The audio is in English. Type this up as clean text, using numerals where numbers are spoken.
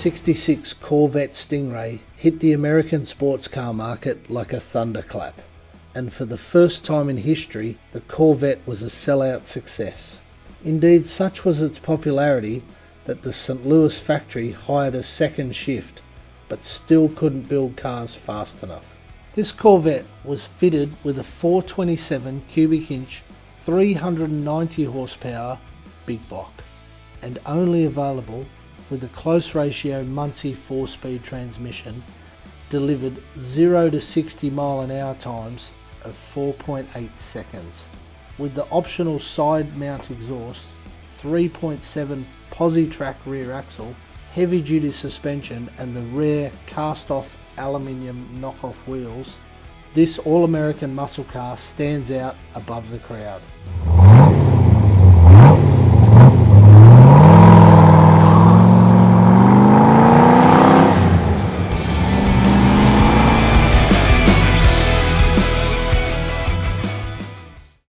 '66 Corvette Sting Ray hit the American sports car market like a thunderclap, and for the first time in history, the Corvette was a sellout success. Indeed, such was its popularity that the St. Louis factory hired a second shift, but still couldn't build cars fast enough. This Corvette was fitted with a 427 cubic inch, 390 horsepower big block, and only available with a close ratio Muncie 4-speed transmission, delivered 0 to 60 mile an hour times of 4.8 seconds. With the optional side mount exhaust, 3.7 Posi track rear axle, heavy duty suspension and the rare cast-off aluminium knockoff wheels, this all-American muscle car stands out above the crowd.